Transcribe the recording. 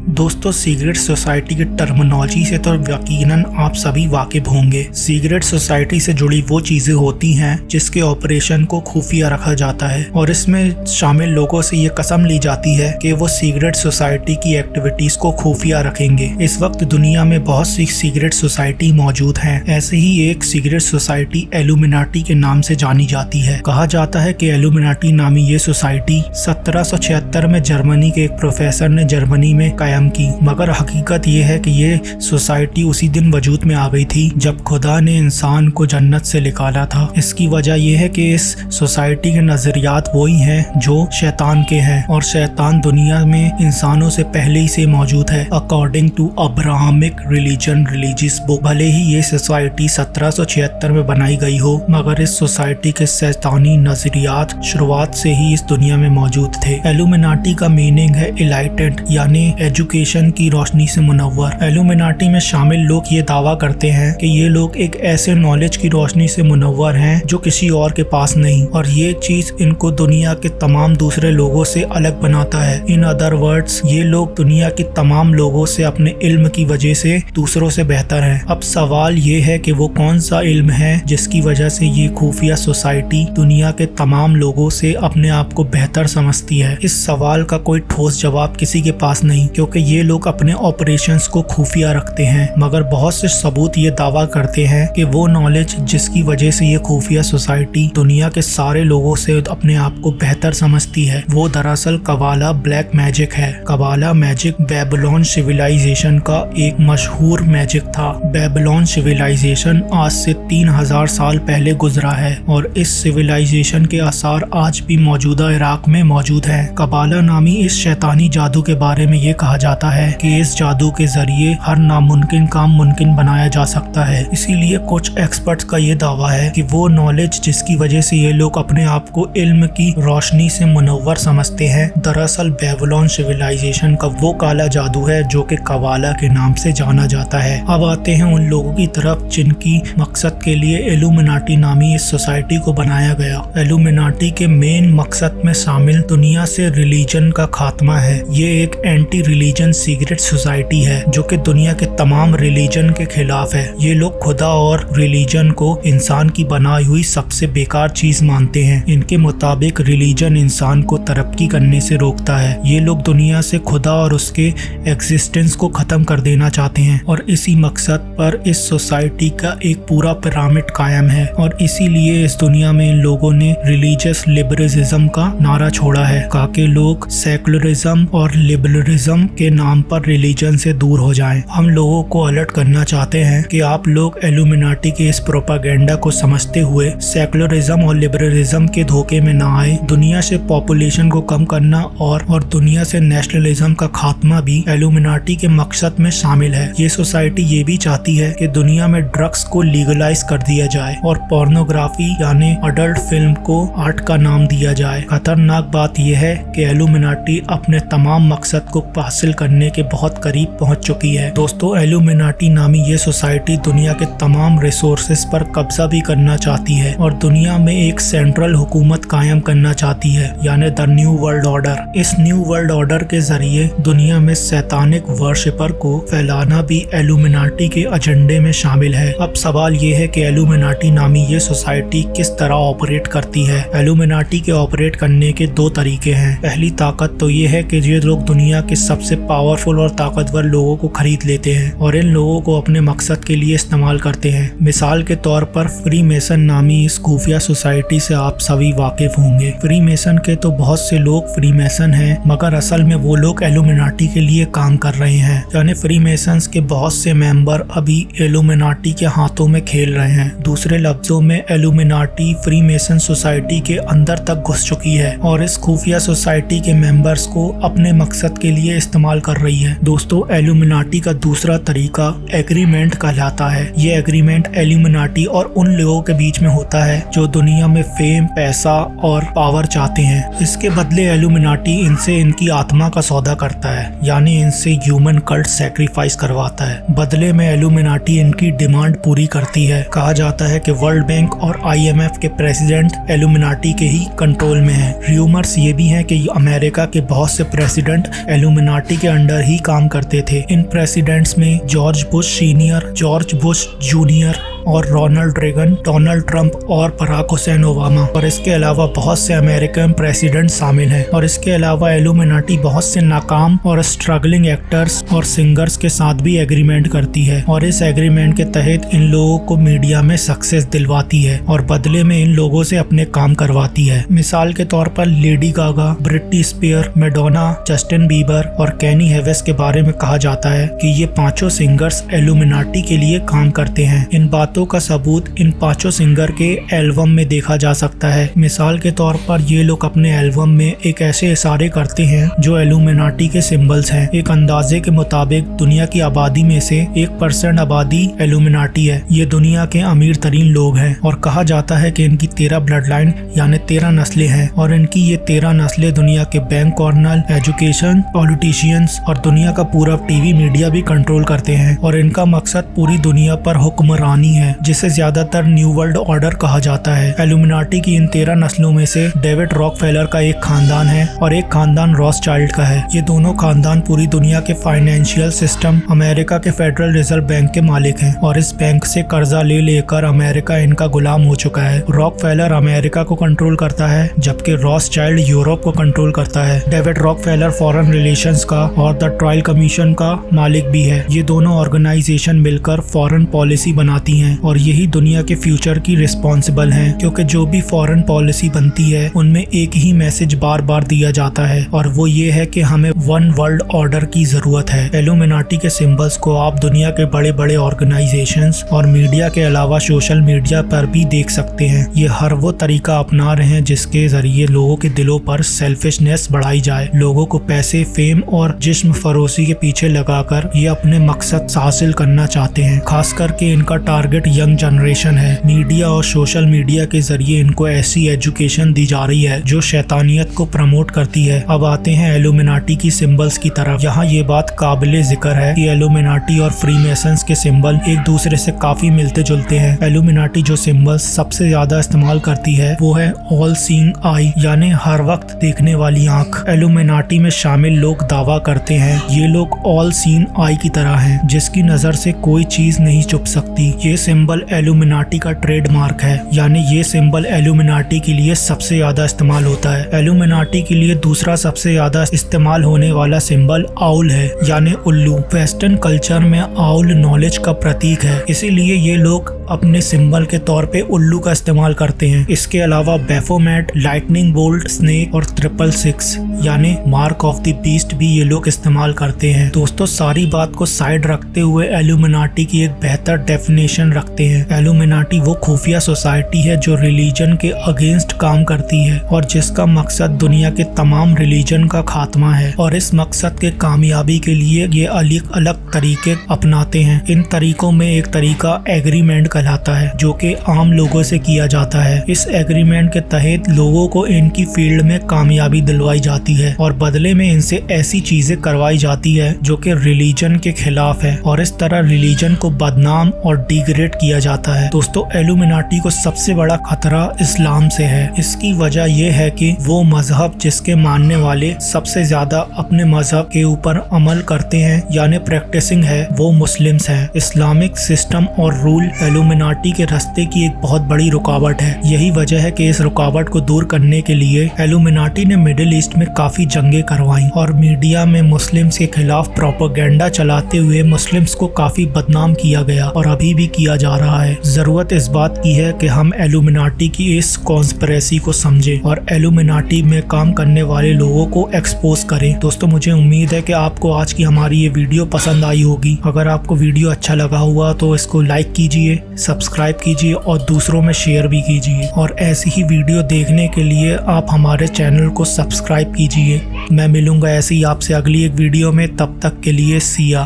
दोस्तों, secret society की terminology से तो यकीनन आप सभी वाकिफ होंगे। सीक्रेट सोसाइटी से जुड़ी वो चीजें होती हैं जिसके ऑपरेशन को खुफिया रखा जाता है और इसमें शामिल लोगों से ये कसम ली जाती है कि वो सीक्रेट सोसाइटी की एक्टिविटीज को खुफिया रखेंगे। इस वक्त दुनिया में बहुत सी सीक्रेट सोसाइटी मौजूद हैं। ऐसे ही एक सीक्रेट सोसाइटी इल्यूमिनाटी के नाम से जानी जाती है। कहा जाता है कि इल्यूमिनाटी नामी ये सोसाइटी 1776 में जर्मनी के एक प्रोफेसर ने जर्मनी में कायम की, मगर हकीकत ये है कि ये सोसाइटी उसी दिन वजूद में आ गई थी जब खुदा ने इंसान को जन्नत से निकाला था। इसकी वजह यह है कि इस सोसाइटी के नजरियात वही हैं जो शैतान के हैं और शैतान दुनिया में इंसानों से पहले ही से मौजूद है according to Abrahamic religion religious book. भले ही ये सोसाइटी 1776 में बनाई गई हो, मगर इस सोसाइटी के शैतानी नजरियात शुरुआत से ही इस दुनिया में मौजूद थे। इल्यूमिनाटी का मीनिंग है इलाइटेड, यानी एजुकेशन की रोशनी से मुनव्वर। इल्यूमिनाटी में शामिल लोग ये दावा करते हैं कि ये लोग एक ऐसे नॉलेज की रोशनी से मुनव्वर हैं जो किसी और के पास नहीं, और ये चीज इनको दुनिया के तमाम दूसरे लोगों से अलग बनाता है। इन अदर वर्ड्स, ये लोग दुनिया के तमाम लोगों से अपने इल्म की वजह से दूसरों से बेहतर हैं। अब सवाल ये है कि वो कौन सा इल्म है जिसकी वजह से ये खुफिया सोसाइटी दुनिया के तमाम लोगों से अपने आप को बेहतर समझती है। इस सवाल का कोई ठोस जवाब किसी के पास नहीं, क्योंकि ये लोग अपने ऑपरेशंस को खुफिया रखते हैं, मगर बहुत से सबूत ये दावा करते हैं कि वो नॉलेज जिसकी वजह से ये खुफिया सोसाइटी दुनिया के सारे लोगों से अपने आप को बेहतर समझती है, वो दरअसल कबाला ब्लैक मैजिक है। कबाला मैजिक बेबीलोन सिविलाइजेशन का एक मशहूर मैजिक था। बेबीलोन सिविलाइजेशन आज से 3000 साल पहले गुजरा है और इस सिविलाइजेशन के आसार आज भी मौजूदा इराक में मौजूद है। कबाला नामी इस शैतानी जादू के बारे में ये कहा जाता है कि इस जादू के जरिए हर नामुमकिन काम मुमकिन बनाया जा सकता है। इसीलिए कुछ एक्सपर्ट्स का ये दावा है कि वो नॉलेज जिसकी वजह से ये लोग अपने आप को इल्म की रोशनी से मुनव्वर समझते हैं, दरअसल बेबीलोन सिविलाइजेशन का वो काला जादू है जो कि कबाला के नाम से जाना जाता है। अब आते हैं उन लोगों की तरफ जिनकी मकसद के लिए इल्यूमिनाटी नामी इस सोसाइटी को बनाया गया। इल्यूमिनाटी के मेन मकसद में शामिल दुनिया से रिलीजन का खात्मा है। ये एक एंटी रिलीजन सीक्रेट सोसाइटी है जो कि दुनिया के तमाम रिलीजन के खिलाफ है। ये लोग खुदा और रिलीजन को इंसान की बनाई हुई सबसे बेकार चीज मानते हैं। इनके मुताबिक रिलीजन इंसान को तरक्की करने से रोकता है। ये लोग दुनिया से खुदा और उसके एग्जिस्टेंस को खत्म कर देना चाहते हैं और इसी मकसद पर इस सोसाइटी का एक पूरा पिरामिड कायम है और इसीलिए इस दुनिया में इन लोगों ने रिलीजियस लिबरलिज्म का नारा छोड़ा है ताकि लोग सेकुलरिज्म और लिबरलिज्म के नाम पर रिलीजन से दूर हो जाएं। हम लोगों को अलर्ट करना चाहते हैं कि आप लोग इल्यूमिनाटी के इस प्रोपागेंडा को समझते हुए सेकुलरिज्म और लिबरलिज्म के धोखे में ना आए। दुनिया से पॉपुलेशन को कम करना और दुनिया से नेशनलिज्म का खात्मा भी इल्यूमिनाटी के मकसद में शामिल है। ये सोसाइटी ये भी चाहती है कि दुनिया में ड्रग्स को लीगलाइज कर दिया जाए और पोर्नोग्राफी यानी अडल्ट फिल्म को आर्ट का नाम दिया जाए। खतरनाक बात यह है कि इल्यूमिनाटी अपने तमाम मकसद को हासिल करने के बहुत करीब पहुंच चुकी है। दोस्तों, इल्यूमिनाटी नामी ये सोसाइटी दुनिया के तमाम रिसोर्सेज पर कब्जा भी करना चाहती है और दुनिया में एक सेंट्रल हुकूमत कायम करना चाहती है, यानी द न्यू वर्ल्ड ऑर्डर। इस न्यू वर्ल्ड ऑर्डर के जरिए दुनिया में शैतानिक वर्शिपर को फैलाना भी इल्यूमिनाटी के एजेंडे में शामिल है। अब सवाल ये है कि इल्यूमिनाटी नामी ये सोसाइटी किस तरह ऑपरेट करती है। इल्यूमिनाटी के ऑपरेट करने के दो तरीके हैं। पहली ताकत तो ये है कि ये लोग दुनिया के सबसे पावरफुल और ताकतवर लोगों को खरीद लेते हैं और इन लोगों को अपने मकसद के लिए इस्तेमाल करते हैं। मिसाल के तौर पर फ्री मेसन नामी इस खुफिया सोसाइटी से आप सभी वाकिफ होंगे। फ्री मेसन के तो बहुत से लोग फ्री मेसन हैं, मगर असल में वो लोग इल्यूमिनाटी के लिए काम कर रहे हैं। यानी फ्री मेसन्स के बहुत से मेंबर अभी इल्यूमिनाटी के हाथों में खेल रहे हैं। दूसरे लफ्जों में इल्यूमिनाटी फ्री मेसन सोसाइटी के अंदर तक घुस चुकी है और इस खुफिया सोसाइटी के मेंबर्स को अपने मकसद के लिए इस्तेमाल कर रही है। दोस्तों, इल्यूमिनाटी का दूसरा तरीका एग्रीमेंट कहलाता है। ये एग्रीमेंट इल्यूमिनाटी और उन लोगों के बीच में होता है जो दुनिया में फेम, पैसा और पावर चाहते हैं। इसके बदले इल्यूमिनाटी इनसे इनकी आत्मा का सौदा करता है, यानी इनसे ह्यूमन कल्ट सैक्रिफाइस करवाता है। बदले में इल्यूमिनाटी इनकी डिमांड पूरी करती है कहा जाता है कि वर्ल्ड बैंक और IMF के प्रेसिडेंट इल्यूमिनाटी के ही कंट्रोल में है। र्यूमर्स ये भी हैं कि अमेरिका के बहुत से प्रेसिडेंट इल्यूमिनाटी के अंडर ही काम करते थे। इन प्रेसिडेंट्स में George Bush senior, George Bush junior और रोनाल्ड रेगन, डोनाल्ड ट्रंप और बराक हुसैन ओबामा और इसके अलावा बहुत से अमेरिकन प्रेसिडेंट शामिल हैं। और इसके अलावा इल्यूमिनाटी बहुत से नाकाम और स्ट्रगलिंग एक्टर्स और सिंगर्स के साथ भी एग्रीमेंट करती है और इस एग्रीमेंट के तहत इन लोगों को मीडिया में सक्सेस दिलवाती है और बदले में इन लोगों से अपने काम करवाती है। मिसाल के तौर पर Lady Gaga, Britney Spear, Madonna, Justin Bieber और कैनी हेवेस के बारे में कहा जाता है कि ये पांचों सिंगर्स इल्यूमिनाटी के लिए काम करते हैं। इन बातों का सबूत इन पांचों सिंगर के एल्बम में देखा जा सकता है। मिसाल के तौर पर ये लोग अपने एल्बम में एक ऐसे इशारे करते हैं जो इल्यूमिनाटी के सिंबल्स हैं। एक अंदाजे के मुताबिक दुनिया की आबादी में से 1% आबादी इल्यूमिनाटी है। ये दुनिया के अमीर तरीन लोग हैं और कहा जाता है कि इनकी 13 ब्लड लाइन यानी 13 नस्लें हैं और इनकी ये 13 नस्लें दुनिया के बैंक, कर्नल, एजुकेशन, पॉलिटिशियंस और दुनिया का पूरा टीवी मीडिया भी कंट्रोल करते हैं और इनका मकसद पूरी दुनिया पर हुक्मरानी है, जिसे ज्यादातर न्यू वर्ल्ड ऑर्डर कहा जाता है। इल्यूमिनाटी की इन 13 नस्लों में से डेविड रॉकफेलर का एक खानदान है और एक खानदान रॉथस्चाइल्ड का है। ये दोनों खानदान पूरी दुनिया के फाइनेंशियल सिस्टम, अमेरिका के फेडरल रिजर्व बैंक के मालिक हैं और इस बैंक से कर्जा ले लेकर अमेरिका इनका गुलाम हो चुका है। रॉकफेलर अमेरिका को कंट्रोल करता है जबकि रॉथस्चाइल्ड यूरोप को कंट्रोल करता है। डेविड रॉकफेलर फॉरेन रिलेशंस का और द ट्रायल कमीशन का मालिक भी है। ये दोनों ऑर्गेनाइजेशन मिलकर फॉरेन पॉलिसी बनाती हैं और यही दुनिया के फ्यूचर की रिस्पॉन्सिबल हैं, क्योंकि जो भी फॉरेन पॉलिसी बनती है उनमें एक ही मैसेज बार बार दिया जाता है और वो ये है कि हमें वन वर्ल्ड ऑर्डर की जरूरत है। इल्यूमिनाटी के सिंबल्स को आप दुनिया के बड़े बड़े ऑर्गेनाइजेशंस और मीडिया के अलावा सोशल मीडिया पर भी देख सकते हैं। ये हर वो तरीका अपना रहे हैं जिसके जरिए लोगों के दिलों पर सेल्फिशनेस बढ़ाई जाए। लोगों को पैसे, फेम और जिस्म फरोशी के पीछे लगाकर ये अपने मकसद हासिल करना चाहते हैं। खास करके इनका टारगेट यंग जनरेशन है। मीडिया और सोशल मीडिया के जरिए इनको ऐसी एजुकेशन दी जा रही है जो शैतानियत को प्रमोट करती है। अब आते हैं इल्यूमिनाटी की सिंबल्स की तरफ। यहाँ ये बात काबिले जिक्र है कि इल्यूमिनाटी और फ्रीमेसन्स के सिंबल एक दूसरे से काफी मिलते जुलते हैं। इल्यूमिनाटी जो सिंबल सबसे ज्यादा इस्तेमाल करती है वो है ऑल सीइंग आई, यानी हर वक्त देखने वाली आंख। इल्यूमिनाटी में शामिल लोग दावा करते हैं ये लोग ऑल सीन आई की तरह हैं, जिसकी नजर से कोई चीज नहीं छुप सकती। ये सिंबल इल्यूमिनाटी का ट्रेडमार्क है, यानी ये सिंबल इल्यूमिनाटी के लिए सबसे ज्यादा इस्तेमाल होता है। इल्यूमिनाटी के लिए दूसरा सबसे ज्यादा इस्तेमाल होने वाला सिंबल आउल है, यानी उल्लू। वेस्टर्न कल्चर में आउल नॉलेज का प्रतीक है, इसीलिए ये लोग अपने सिंबल के तौर पे उल्लू का इस्तेमाल करते हैं। इसके अलावा बेफोमेट, लाइटनिंग बोल्ट, स्नेक और 666 यानी मार्क ऑफ द बीस्ट भी ये लोग इस्तेमाल करते हैं। दोस्तों, सारी बात को साइड रखते हुए इल्यूमिनाटी की एक बेहतर डेफिनेशन रखते हैं। इल्यूमिनाटी वो खुफिया सोसाइटी है जो रिलीजन के अगेंस्ट काम करती है और जिसका मकसद दुनिया के तमाम रिलीजन का खात्मा है और इस मकसद के कामयाबी के लिए ये अलग अलग तरीके अपनाते हैं। इन तरीकों में एक तरीका एग्रीमेंट कहलाता है जो कि आम लोगों से किया जाता है। इस एग्रीमेंट के तहत लोगों को इनकी फील्ड में कामयाबी दिलवाई जाती है और बदले में इनसे ऐसी चीजें करवाई जाती है जो कि रिलीजन के खिलाफ है और इस तरह रिलीजन को बदनाम और डिग्रेड किया जाता है। दोस्तों, इल्यूमिनाटी को सबसे बड़ा खतरा इस्लाम से है। इसकी वजह यह है कि वो मजहब जिसके मानने वाले सबसे ज्यादा अपने मजहब के ऊपर अमल करते हैं यानी प्रैक्टिसिंग है, वो मुस्लिम्स हैं। इस्लामिक सिस्टम और रूल इल्यूमिनाटी के रास्ते की एक बहुत बड़ी रुकावट है। यही वजह है कि इस रुकावट को दूर करने के लिए इल्यूमिनाटी ने मिडिल ईस्ट में काफी जंगें करवाई और मीडिया में मुस्लिम्स के खिलाफ प्रोपेगेंडा चलाते हुए मुस्लिम्स को काफी बदनाम किया गया और अभी भी किया जा रहा है। जरूरत इस बात की है कि हम इल्यूमिनाटी की इस कॉन्स्पिरेसी को समझें और इल्यूमिनाटी में काम करने वाले लोगों को एक्सपोज करें। दोस्तों, मुझे उम्मीद है कि आपको आज की हमारी ये वीडियो पसंद आई होगी। अगर आपको वीडियो अच्छा लगा हुआ तो इसको लाइक कीजिए, सब्सक्राइब कीजिए और दूसरों में शेयर भी कीजिए और ऐसी ही वीडियो देखने के लिए आप हमारे चैनल को सब्सक्राइब कीजिए। मैं मिलूंगा ऐसे ही आपसे अगली एक वीडियो में, तब तक के लिए सिया।